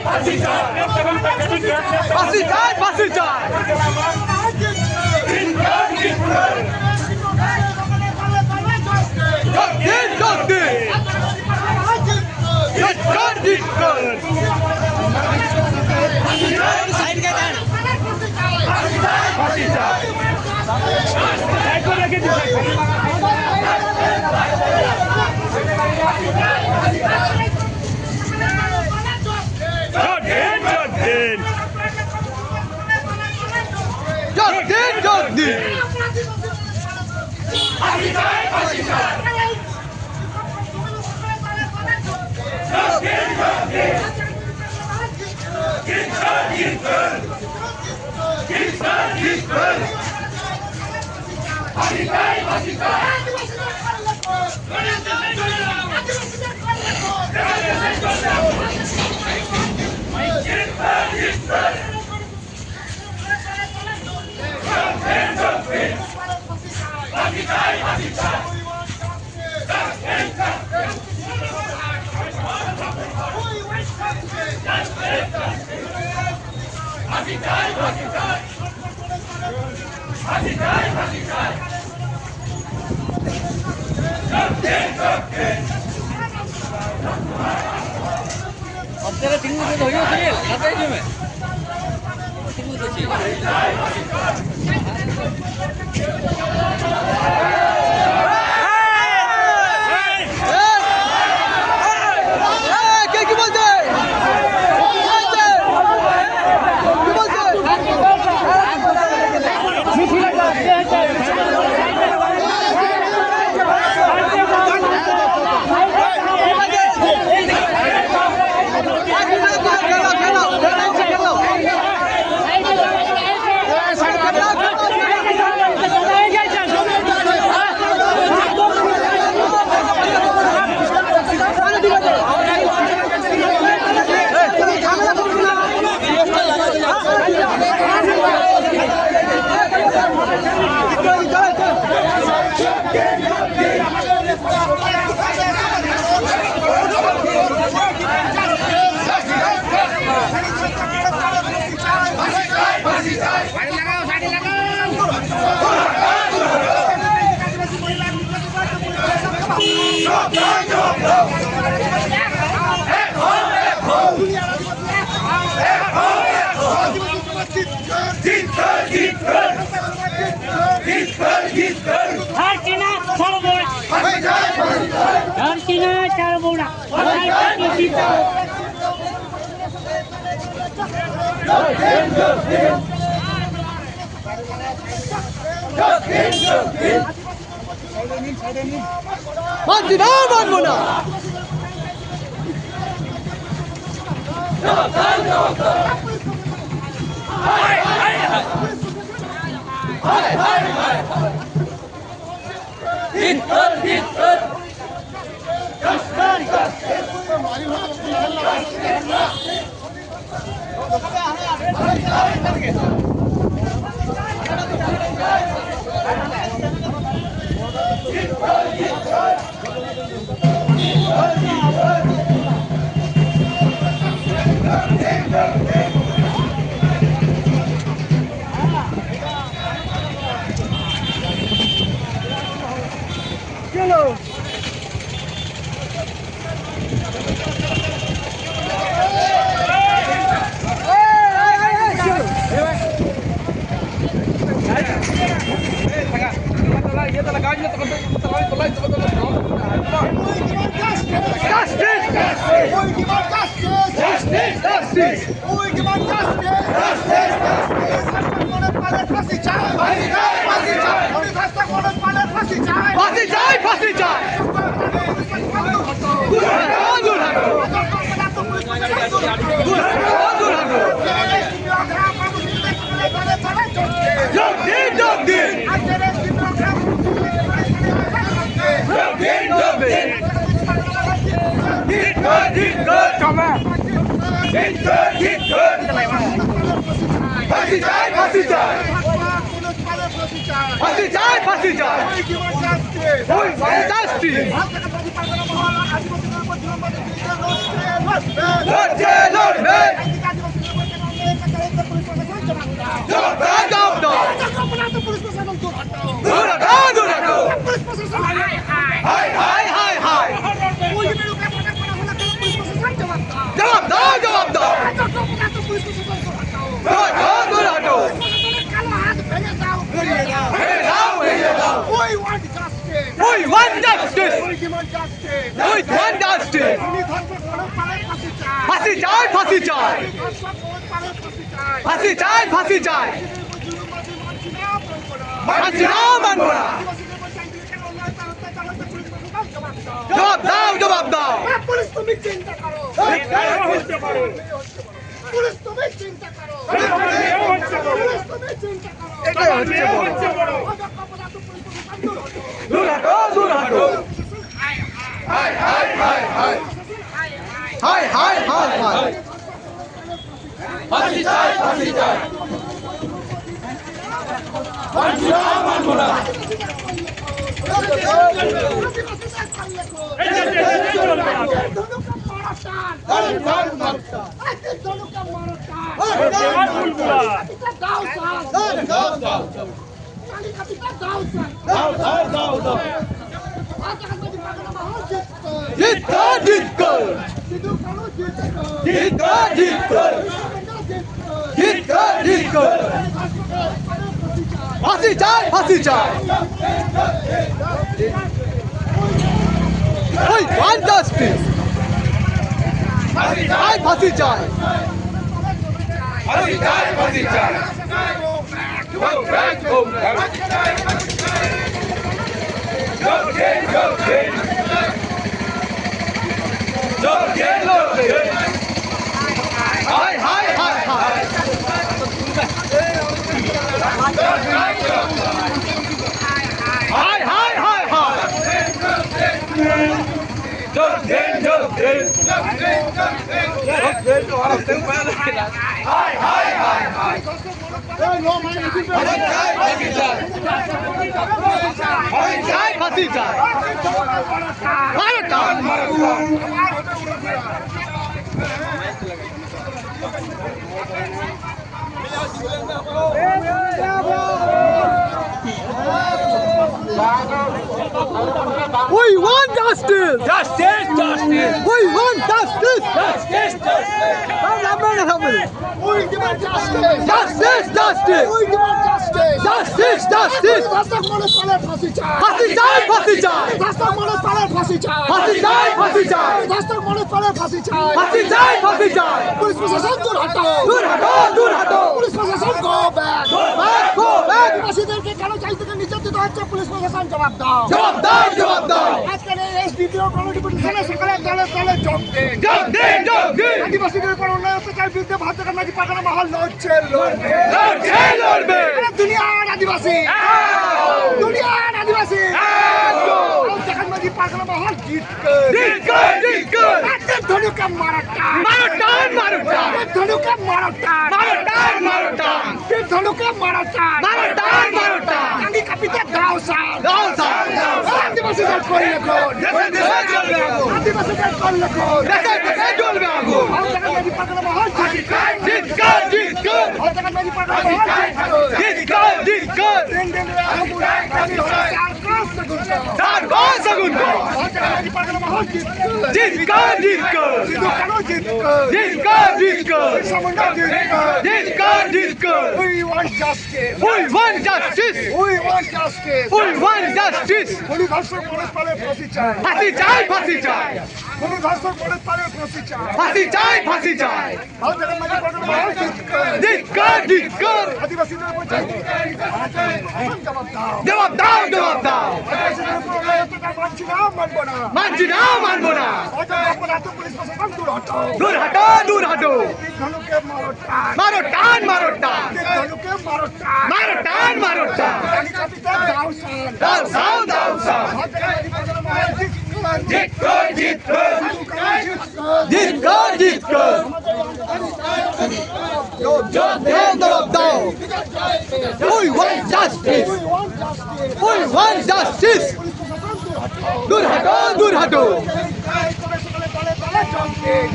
ফাঁসি চাই, ফাঁসি চাই। અત્યારે ટીંગું તો હોય છે લગાઈ જો મે ટીંગું તો છે Lord, ফাঁসি চাই জবাব দাও পুলিশ তুমি চিন্তা করো পুলিশ তুমি চিন্তা করো দূর হাটো হাই হাই হাই হাই হাই হাই হাই হাই ফাঁসি চাই মানবো না ফাঁসি চাই ওই ওয়ান জাস্টিস ফাঁসি চাই হাই হাই হাই high We want justice! Justice! Justice! We want justice! Justice! We demand justice! Justice! Justice! We demand justice! Justice! Justice! ফাঁসি চাই! ফাঁসি চাই! ফাঁসি চাই! ফাঁসি চাই! ফাঁসি চাই! ফাঁসি চাই! পুলিশ প্রশাসন দূর হাটো! দূর হাটো! দূর হাটো! পুলিশ প্রশাসন go back! Go back! Go back! আদিবাসীদেরকে কেন চাই থেকে নির্যাতিত হচ্ছে পুলিশ প্রশাসন জবাব দাও! জবাব দাও! জবাব দাও! আজকের এই ভিডিও কমিটি পিটিশনে সকালে দলে যোগ দিন! যোগ দিন! যোগ দিন! আদিবাসীদের উপর অন্যায় অত্যাচার বিরুদ্ধে ভারতের নাকি পাকানো মহল লড়ছে! লড়বে! দুনিয়ার আদিবাসী! দুনিয়ার আদিবাসী! দেখেন নাকি পাকানো মহল জিত ধনুকে মারটান! ধনুকে মারটান! ধনুকে মারটান! কাঁদি কাঁপিতে দাও সাল! আদিবাসীদের করলে কোন! আদিবাসীদের করলে কোন! জ্বলবে আগুন! দেখেন নাকি পাকানো মহল জিত দেখেন নাকি পাকানো মহল জিত We want justice! We want justice! We want justice! We want justice! Police ধর্ষক পুলিশ পালের ফাঁসি চাই! ফাঁসি চাই! ফাঁসি চাই! পুলিশ ধর্ষক পুলিশ পালের ফাঁসি চাই! ফাঁসি চাই! ফাঁসি চাই! ভারতের মাঝে পাঠানো মহল জিতকর! আদিবাসীদের উপর জবাব দাও! জবাব দাও! আদিবাসীদের উপর অন্যায় অত্যাচার মানছি না! মানবো না! পুলিশ প্রশাসন দূর হাটো! দূর হাটো! দূর হাটো! ধনুকে মারো টান! মারো টান! ধনুকে মারো টান! মারো টান! দাও সাল! জিতকর! জবাব দাও! We want justice! We want justice! দূর হাটো! দূর হাটো!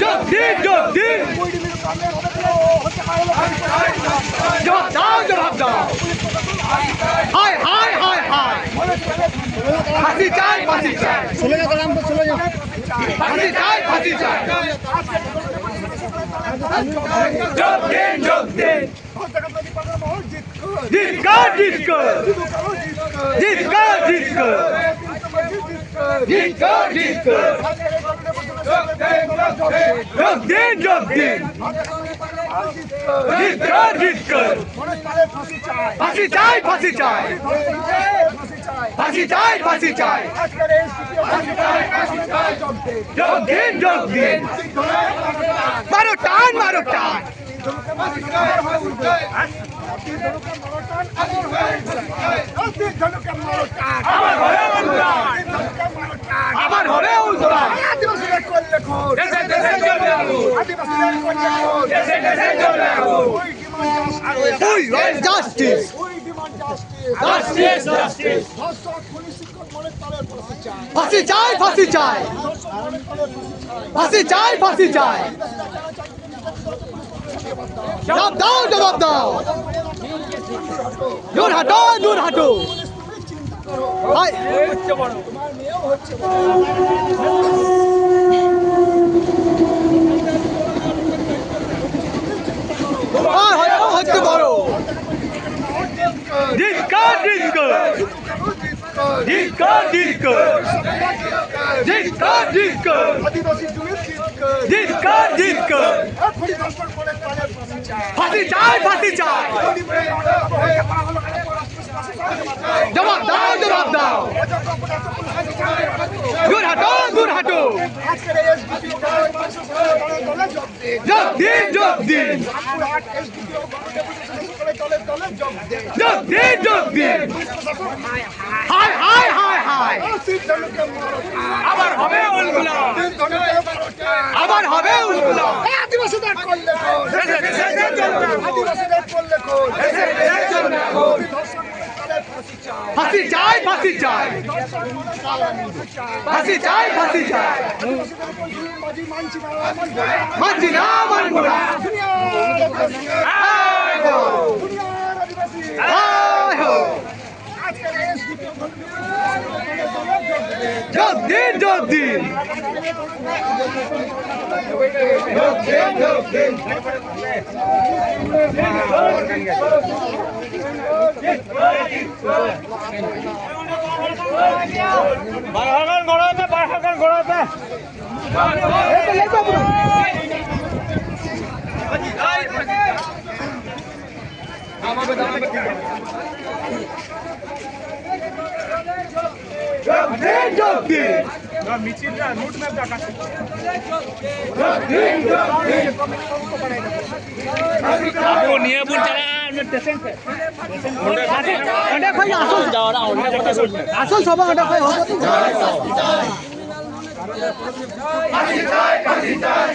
যোগ দিন! জবাব দাও! হাই হাই হাই হাই! ফাঁসি চাই! ফাঁসি চাই! ফাঁসি চাই! ফাঁসি চাই! ফাঁসি চাই, ফাঁসি চাই, ফাঁসি চাই, ফাঁসি চাই, যোগ দিন, যোগ দিন, মারো টান, মারো টান, আবার হবে উল্টো We want justice. Justice, justice. ফাঁসি চাই, ফাঁসি চাই, ফাঁসি চাই, ফাঁসি চাই, জবাব দাও, জবাব দাও, দূর হাঁটো, দূর হাঁটো, হচ্ছে বড় ধিক্কার, ধিক্কার, ধিক্কার, ধিক্কার, ধিক্কার, ধিক্কার, ধিক্কার, ধিক্কার, ফাঁসি চাই, ফাঁসি চাই, জবাব দাও, জবাব দাও, দূর হাঁটো, দূর হাঁটো, যোগ দিন, যোগ দিন, যোগ দিন, যোগ দিন, হায় হায় হায় হায়, আবার হবে উলগুলা, আবার হবে উলগুলা, আদিবাসীদের করলে ফাঁসি চাই, ফাঁসি চাই, ফাঁসি চাই, ফাঁসি চাই, মানছি না, মানব না, যোগ দিন, যোগ দিন, যোগ দিন, যোগ দিন, বারহাগান গড়াতে, বারহাগান গড়াতে, যোগ দিন, মিছিলটা রুট ম্যাপ দেখা নিয়ে বুন যারা স্টেশন पे অনেক ভাই আসল যাওয়ারা আসল সভা অনেক ভাই হবে শাস্তি চাই, শাস্তি চাই,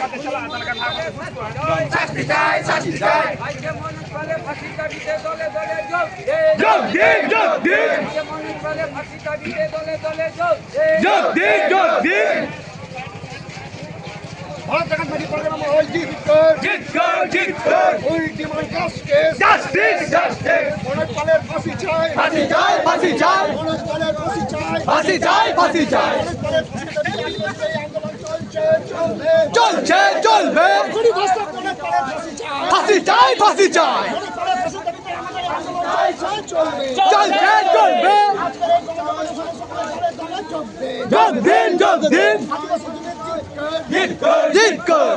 শাস্তি চাই, শাস্তি চাই, যোগ দিন, যোগ দিন, যোগ দিন, যোগ দিন, justice, justice, ফাঁসি চাই, ফাঁসি চাই, ফাঁসি চাই, ফাঁসি চাই, চলছে, চলবে, ফাঁসি চাই, ফাঁসি চাই, চলছে, চলবে, যোগ দিন, যোগ দিন, জিত কর, জিত কর,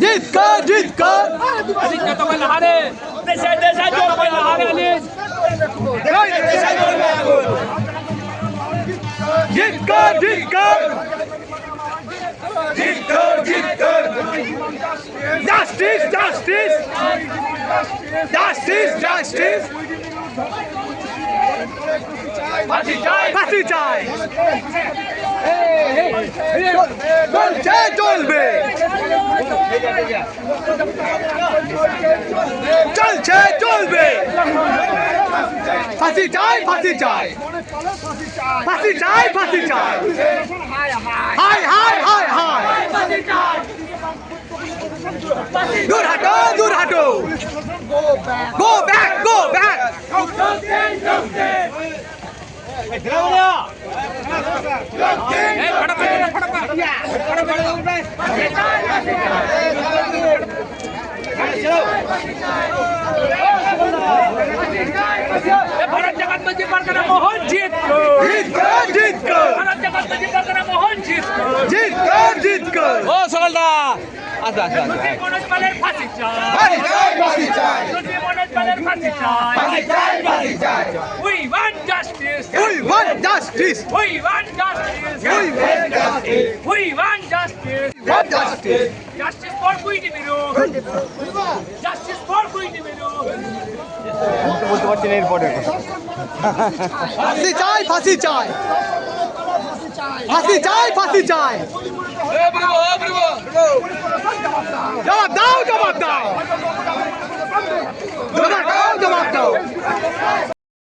জিত কর, জিত কর, জিত কর, জিত কর, জিত কর, জিত কর, justice, justice, justice, justice, ফাঁসি চাই, ফাঁসি চাই, চলছে, চলবে, চলছে, চলবে, ফাঁসি চাই, ফাঁসি চাই, ফাঁসি চাই, ফাঁসি চাই, হায় হায় হায় হায়, দূর হাঁটো, দূর হাঁটো, গো ব্যাক, গো ব্যাক, भारत जगत मंदिर परगना मोहन जीत को भारत जगत मंदिर परगना मोहन जीत को ও সকালটা আচ্ছা আচ্ছা মনোজ পালের ফাঁসি চাই মনোজ পালের ফাঁসি চাই we want justice we want justice justice for Queeny Miru justice for Queeny Miru বলতে পারছি না এরপরে ফাঁসি চাই ফাঁসি চাই ফাঁসি চাই ফাঁসি চাই জবাব দাও জবাব দাও